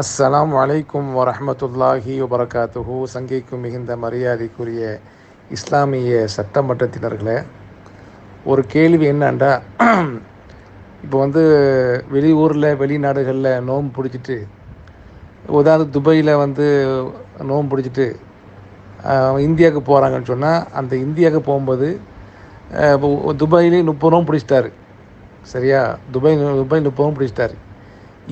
அஸ்ஸலாமு அலைக்கும் வரஹ்மத்துல்லாஹி வபரகாத்துஹு. சங்கைக்கும் மிகுந்த மரியாதைக்குரிய இஸ்லாமிய சட்டமன்றத்தினர்களே, ஒரு கேள்வி என்னண்டா, இப்போ வெளியூரில் வெளிநாடுகளில் நோன்பு பிடிச்சிட்டு, உதாரணம் துபாயில் நோன்பு பிடிச்சிட்டு இந்தியாவுக்கு போகிறாங்கன்னு சொன்னால், அந்த இந்தியாவுக்கு போகும்போது இப்போ துபாயிலே 30 நோன்பு பிடிச்சிட்டாரு. சரியா? துபாய் 30 நோன்பு பிடிச்சிட்டாரு.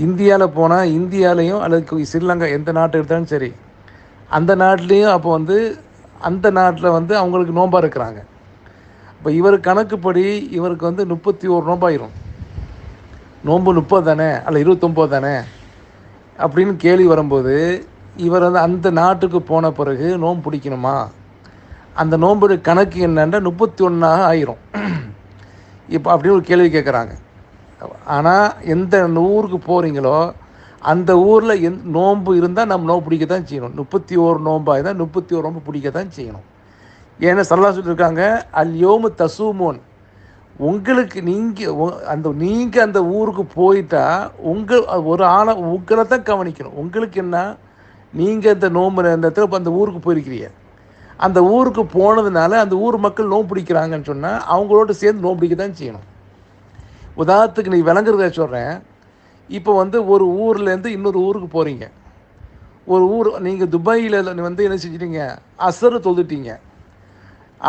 இந்தியாவில் போனால் இந்தியாவிலையும் அல்லது ஸ்ரீலங்கா எந்த நாட்டை எடுத்தாலும் சரி, அந்த நாட்டிலையும் அப்போ அந்த நாட்டில் அவங்களுக்கு நோன்பாக இருக்கிறாங்க. இப்போ இவர் கணக்குப்படி இவருக்கு 31 நோம்பாயிரும். நோன்பு 30 தானே அல்ல 29 தானே அப்படின்னு கேள்வி வரும்போது, இவர் அந்த நாட்டுக்கு போன பிறகு நோன்பு பிடிக்கணுமா? அந்த நோன்புடைய கணக்கு என்னன்னா 31 ஆயிரும். இப்போ அப்படின்னு ஒரு கேள்வி கேட்குறாங்க. ஆனால் எந்த ஊருக்கு போகிறீங்களோ அந்த ஊரில் நோன்பு இருந்தால் நம்ம நோன்பு பிடிக்க தான் செய்யணும். 31 நோம்பாக இருந்தால் 31 நோன்பு பிடிக்க தான் செய்யணும். ஏன்னா ஸல்லல்லாஹு சொல்லியிருக்காங்க, அல் யோமு தசூமோன், உங்களுக்கு நீங்கள் அந்த ஊருக்கு போயிட்டா ஒரு ஆளை உங்களை தான் கவனிக்கணும். உங்களுக்கு என்ன, நீங்கள் இந்த நோம்பு அந்த இடத்துல அந்த ஊருக்கு போயிருக்கிறீங்க, அந்த ஊருக்கு போனதுனால அந்த ஊர் மக்கள் நோன்பு பிடிக்கிறாங்கன்னு சொன்னால் அவங்களோட சேர்ந்து நோன்பு பிடிக்க தான் செய்யணும். உதாரணத்துக்கு நீ விளங்குறத சொல்கிறேன். இப்போ ஒரு ஊர்லேருந்து இன்னொரு ஊருக்கு போகிறீங்க. ஒரு ஊர் நீங்கள் துபாயில் என்ன செஞ்சிட்டீங்க, அசர் தொழுதுட்டீங்க.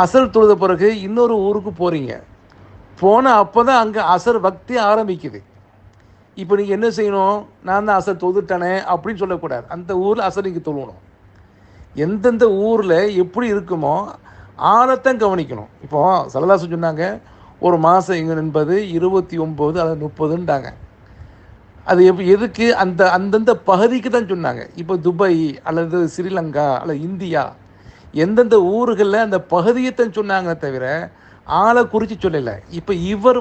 அசர் தொழுத பிறகு இன்னொரு ஊருக்கு போகிறீங்க. போனால் அப்போ தான் அங்கே அசர் பக்தி ஆரம்பிக்குது. இப்போ நீங்கள் என்ன செய்யணும், நான் தான் அசர் தொழுதுட்டேனே அப்படின்னு சொல்லக்கூடாது. அந்த ஊரில் அசர் நீங்கள் தொழுவணும். எந்தெந்த ஊரில் எப்படி இருக்குமோ ஆழத்தான் கவனிக்கணும். இப்போது ஸல்லல்லாஹு சொன்னாங்க, ஒரு மாதம் என்பது 29 அல்லது 30ன்றாங்க. அது எதுக்கு அந்தந்த பகுதிக்கு தான் சொன்னாங்க. இப்போ துபாய் அல்லது ஸ்ரீலங்கா அல்லது இந்தியா எந்தெந்த ஊர்களில் அந்த பகுதியைத்தான் சொன்னாங்க தவிர ஆளை குறித்து சொல்லலை. இப்போ இவர்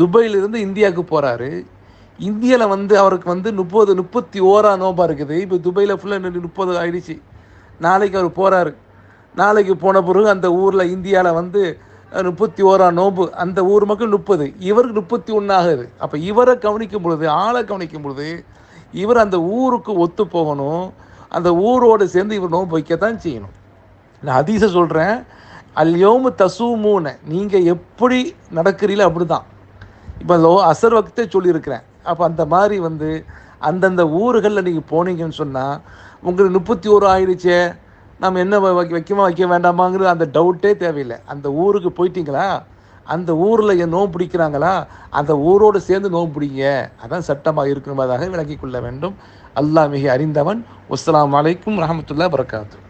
துபாயிலிருந்து இந்தியாவுக்கு போகிறாரு. இந்தியாவில் அவருக்கு 31 நோம்பாக இருக்குது. இப்போ துபாயில் ஃபுல்லாக 30 ஆகிடுச்சு. நாளைக்கு அவர் போகிறாரு. நாளைக்கு போன பிறகு அந்த ஊரில் இந்தியாவில் 31 நோன்பு, அந்த ஊர் மக்கள் 30, இவருக்கு 31 ஆகுது. அப்போ இவரை கவனிக்கும் பொழுது, ஆளை கவனிக்கும் பொழுது இவர் அந்த ஊருக்கு ஒத்து போகணும். அந்த ஊரோடு சேர்ந்து இவர் நோன்பு வைக்கத்தான் செய்யணும். நான் ஹதீஸை சொல்கிறேன், அல்யோமு தசூமூன, நீங்கள் எப்படி நடக்கிறீங்களோ அப்படி தான். இப்போ அசர் வக்தே சொல்லியிருக்கிறேன். அப்போ அந்த மாதிரி அந்தந்த ஊர்களில் நீங்கள் போனீங்கன்னு சொன்னால் உங்களுக்கு 31 ஆயிடுச்சே, நம்ம என்ன வைக்க வேண்டாமாங்கிறது அந்த டவுட்டே தேவையில்லை. அந்த ஊருக்கு போயிட்டீங்களா, அந்த ஊரில் நோன்பு பிடிக்கிறாங்களா, அந்த ஊரோடு சேர்ந்து நோன்பு பிடிங்க. அதான் சட்டமாக இருக்கணும்பதாக விளங்கிக் கொள்ள வேண்டும். அல்லாஹ் மிக அறிந்தவன். அஸ்ஸலாமு அலைக்கும் வரஹ்மத்துல்லாஹி வபரகாத்துஹு.